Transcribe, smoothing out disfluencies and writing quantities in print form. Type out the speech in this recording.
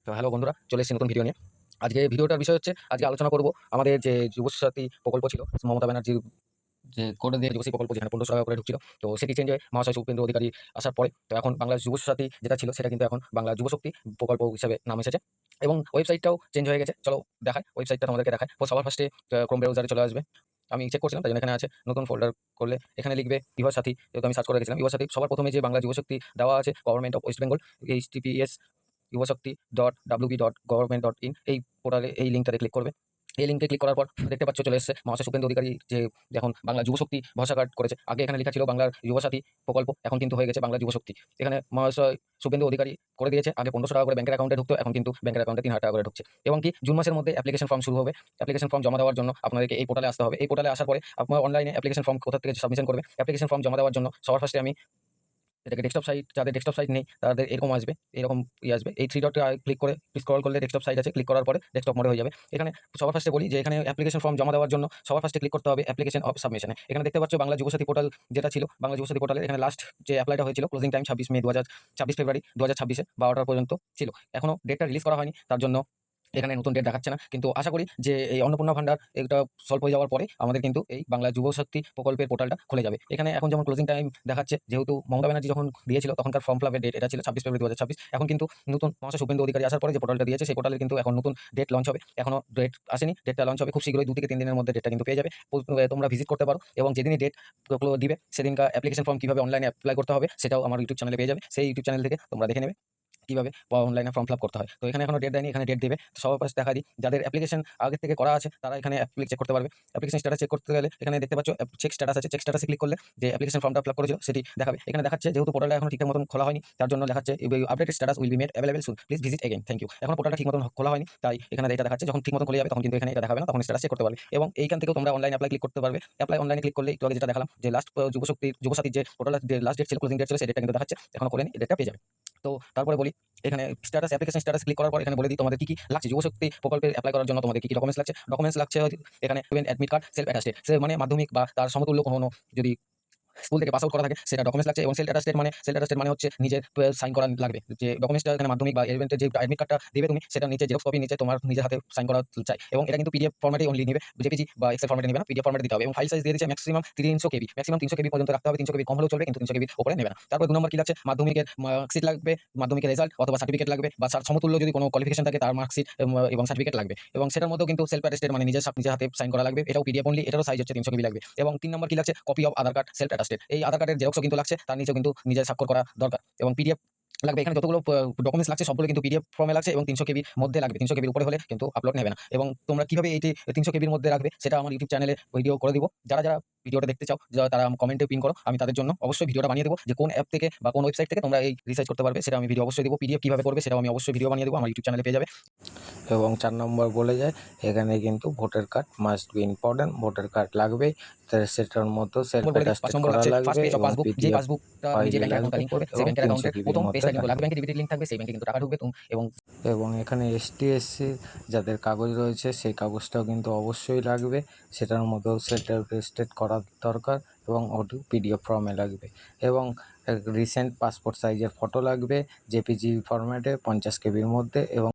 তো হ্যালো বন্ধুরা, চলে এসেছি নতুন ভিডিও নিয়ে। আজকে ভিডিওটার বিষয় হচ্ছে, আজকে আলোচনা করব আমাদের যে যুবসাথী প্রকল্প ছিল, মমতা ব্যানার্জির যে করে দিয়ে যুবশ্রী প্রকল্প যেখানে ১৫০০ টাকা করে ঢুকছিল। তো সেটি চেঞ্জ হয়ে মহাশয় শুভেন্দু অধিকারী আসার পরে তো এখন বাংলা যুবসাথী যেটা ছিল সেটা কিন্তু এখন বাংলা যুবশক্তি প্রকল্প হিসেবে নাম এসেছে এবং ওয়েবসাইটটাও চেঞ্জ হয়ে গেছে। চলো দেখাই, ওয়েবসাইটটা তোমাদেরকে দেখায়। সবার ফার্স্টে ক্রোম ব্রাউজারে চলে আসবে। আমি চেক করছিলাম, তাই জন্য এখানে আছে নতুন ফোল্ডার করলে এখানে লিখবে বিভার সাথী, যেহেতু আমি সার্চ করে রেখেছিলাম বিভার সাথী। সবার প্রথমে যে বাংলা যুবশক্তি দেওয়া আছে government of West Bengal, HTTPS yuvashakti.wb.government.in এই পোর্টালে এই লিঙ্কটাতে ক্লিক করবে। এই লিঙ্কে ক্লিক করার পর দেখতে পাচ্ছ চলে এসেছে মহাশয় শুভেন্দু অধিকারী যে এখন বাংলা যুবশক্তি ভরসা কার্ড করেছে। আগে এখানে লেখা ছিল বাংলার যুবসাথী প্রকল্প, এখন কিন্তু হয়ে গেছে বাংলা যুবশক্তি। এখানে মহাশয় শুভেন্দু অধিকারী করে দিয়েছে, আগে ১৫০০ টাকা করে ব্যাংকের অ্যাকাউন্টে ঢুকতো, এখন কিন্তু ব্যাংকের অ্যাকাউন্টে ৩,০০০ টাকা করে ঢুকছে। এবং কি জুন মাসের মধ্যে অ্যাপ্লিকেশন ফর্ম শুরু হবে। অ্যাপ্লিকেশন ফর্ম জমা দেওয়ার জন্য আপনাদেরকে এই পোর্টালে আসতে হবে। এই পোর্টালে আসার পরে আপনার অনলাইনে অ্যাপ্লিকেশন ফর্ম কোথা থেকে সাবমিশন করবে। অ্যাপ্লিকেশন ফর্ম জমা দেওয়ার জন্য সবার ফার্স্টে আমি এটাকে ডেস্কটপ সাইট, যাদের ডেস্কটপ সাইট নেই তাদের এরকম আসবে, এরকম আসবে। এই 3 ডটে ক্লিক করে স্ক্রল করলে ডেস্কটপ সাইট আছে, ক্লিক করার পরে ডেস্কটপ মোডে হয়ে যাবে। এখানে সবার ফার্স্টে বলি যে এখানে অ্যাপ্লিকেশন ফর্ম জমা দেওয়ার জন্য সবার ফার্স্টে ক্লিক করতে হবে অ্যাপ্লিকেশন অফ সাবমিশনে। এখানে দেখতে পাচ্ছ বাংলা যুবসাথী পোর্টাল যেটা ছিল, বাংলা যুবসাথী পোর্টালে এখানে লাস্ট যে অ্যাপ্লাইটা হয়েছিল ক্লোজিং টাইম 26 ফেব্রুয়ারি 2026 12টা পর্যন্ত ছিল। এখনো ডেটটা রিলিজ করা হয়নি, তার জন্য এখানে নতুন ডেট দেখাচ্ছে না। কিন্তু আশা করি যে এই অন্নপূর্ণা ভান্ডার এটা সলভ হয়ে যাওয়ার পরে আমাদের কিন্তু এই বাংলা যুবশক্তি প্রকল্পের পোর্টালটা খুলে যাবে। এখানে এখন যেমন ক্লোজিং টাইম দেখাচ্ছে, যেহেতু মমতা ব্যানার্জি যখন দিয়েছিল তখনকার ফর্ম ফিল আপের ডেট এটা ছিল 26 ফেব্রুয়ারি 2026। এখন কিন্তু নতুন মহাশয় শুভেন্দু অধিকারী আসার পরে যে পোর্টালটা দিয়েছে সেই পোর্টালে কিন্তু এখন নতুন ডেট লঞ্চ হবে। এখনো ডেট আসেনি, ডেটটা লঞ্চ হবে খুব শীঘ্রই, 2 থেকে 3 দিনের মধ্যে ডেটটা কিন্তু পেয়ে যাবে। তোমরা ভিজিট করতে পারো এবং যেদিনই ডেট দিবে সেদিনকার অ্যাপ্লিকেশন ফর্ম কিভাবে অনলাইনে অ্যাপ্লাই করতে হবে সেটাও আমার ইউটিউব চ্যানেলে পেয়ে যাবে। সেই ইউটিউব চ্যানেল থেকে তোমরা দেখে নেবে কিভাবে অনলাইনে ফর্ম ফিল আপ করতে হয়। তো এখানে এখনো ডেট দেয়নি, এখানে ডেট দেবে। তো সবার ফার্স্ট দেখা দিই যাদের অ্যাপ্লিকেশন আগে থেকে করা আছে তারা এখানে চেক করতে পারবে। অ্যাপ্লিকেশন স্ট্যাটাস চেক করতে গেলে এখানে দেখতে পাচ্ছ চেক স্ট্যাটাস আছে, চেক স্ট্যাটাসে ক্লিক করলে যে অ্যাপ্লিকেশন ফর্মটা ফিল আপ করেছিল সেটি দেখাবে। এখানে দেখাচ্ছে যেহেতু পোর্টালটা এখনো ঠিকঠাক মতন খোলা হয়নি তার জন্য দেখাচ্ছে updated status will be made available soon, please visit again, thank you. এখন পোর্টালটা ঠিক মতন খোলা হয়নি, তাই এখানে এটা দেখাচ্ছে যখন ঠিক মতন খুলে যাবে তখন কিন্তু এখানে এটা দেখাবে না, তখন স্ট্যাটাস চেক করতে পারবে। এবং এইখান থেকেও তোমরা অনলাইন অ্যাপ্লাই ক্লিক করতে পারবে। অ্যাপ্লাই অনলাইনে ক্লিক করলে একটু আগে যেটা দেখালাম যে লাস্ট যুবসাথীর যে পোর্টালের যে লাস্ট ডেট ছিল, ক্লোজিং ডেট ছিল, সেই ডেটটা কিন্তু দেখাচ্ছে, এখনো করেনি, এই ডেটটা পেয়ে যাবে। তো তারপরে বলি এখানে স্ট্যাটাস অ্যাপ্লিকেশন স্ট্যাটাস ক্লিক করার পর এখানে বলে দিই তোমাদের কি লাগছে যুবশক্তি প্রকল্পে অ্যাপ্লাই করার জন্য, তোমাদের কি ডকুমেন্টস লাগছে। ডকুমেন্টস লাগছে এখানে অ্যাডমিট কার্ড, সেলফ অ্যাটাস্টেড, সে মানে মাধ্যমিক বা তার সমতুল্য কোনো যদি স্কুল থেকে পাস আউট করা থাকে সেটা ডকুমেন্টস লাগছে। এবং সেলফ অ্যাটাস্টেড মানে হচ্ছে নিজের সাইন করা লাগবে। যে ডকুমেন্টসটা এখানে মাধ্যমিক বা ইলেভেন্থের যে অ্যাডমিট কার্ডটা দিবে তুমি, সেটা নিচে জেরক্স কপি নিচে তোমার নিজের হাতে সাইন করা চাই। এবং এটা কিন্তু পিডিএফ ফরম্যাটে অনলি নিবে, জেপিজি বা এক্সেল ফরম্যাটে নিবে না, পিডিএফ ফরম্যাটে দিতে হবে। এবং ফাইল সাইজ দিয়ে দিচ্ছে ম্যাক্সিমাম 300 কেবি, ম্যাক্সিমাম 300 কেবি পর্যন্ত রাখতে হবে। 300 কেবি কম হলেও চলবে, কিন্তু 300 কেবির উপরে নেবে না। তারপর 2 নম্বর কি লাগছে, মাধ্যমিকের মার্কশিট লাগবে, মাধ্যমিকের রেজাল্ট অথবা সার্টিফিকেট লাগবে, বা সমতুল্য যদি কোনো কোয়ালিফিকেশন থাকে তার মার্কশিট এবং সার্টিফিকেট লাগবে। এবং সেটার মধ্যেও কিন্তু সেলফ অ্যাটাস্টেড মানে নিজের হাতে সাইন করা লাগবে, এটাও পিডিএফ অনলি, এটারও সাইজ হচ্ছে 300 কেবি লাগবে। এবং 3 নম্বর কি লাগছে, copy of Aadhaar card self attested, এই আধার কার্ডের জেরক্সও কিন্তু লাগছে, তার নিচেও কিন্তু নিজের স্বাক্ষর করা দরকার। এবং পিডিএফ লাগবে। এখানে যতগুলো ডকুমেন্টস লাগছে সবগুলো কিন্তু পিডিএফ ফর্মে লাগছে এবং 300 কেবির মধ্যে লাগবে, 300 কেবির উপরে হলে কিন্তু আপলোড নেবে না। এবং তোমরা কিভাবে এইটি 300 কেবির মধ্যে রাখবে সেটা আমার ইউটিউব চ্যানেলে ভিডিও করে দিব। যারা যারা ভিডিওটা দেখতে চাও তারা কমেন্টে পিন করো, আমি তাদের জন্য অবশ্যই ভিডিওটা বানিয়ে দেবো যে কোন অ্যাপ থেকে বা কোন ওয়েবসাইট থেকে তোমরা এই রিসার্চ করতে পারবে, সেটা আমি ভিডিও অবশ্যই দেবো। পিডিএফ কিভাবে করবে সেটাও আমি অবশ্যই ভিডিও বানিয়ে দেবো, আমার ইউটিউব চ্যানেলে পেয়ে যাবে। এবং 4 নম্বর বলে যায় এখানে কিন্তু voter card must be important, voter card লাগবেই, সেটার মতো সেলফ বলে দিই 5 অ্যাটাস্টেড নম্বর করা লাগছে ফার্স্ট লাগবে পেজ অফ এবং পাসবুক, যে পিডিএফ পাসবুকটা তুমি যে ফাইলে ব্যাংকের অ্যাকাউন্টটা লাগবে লিংক করবে সেই এবং ব্যাংকের 300 অ্যাকাউন্টের জিবির প্রথম মধ্যে পেজটা কিন্তু লাগবে। লাগবে, ব্যাংকে ডিবিটি লিংক থাকবে, সেই ব্যাংকে কিন্তু টাকা ঢুকবে এবং এবং এখানে ST/SC যাদের কাগজ রয়েছে সেই কাগজটাও কিন্তু অবশ্যই লাগবে, সেটার মধ্যেও সেলফ অ্যাটাস্টেড করা দরকার এবং ওটি পিডিএফ ফর্মে লাগবে। এবং রিসেন্ট পাসপোর্ট সাইজের ফটো লাগবে, জেপিজি ফরম্যাটে 50 কেবির মধ্যে। এবং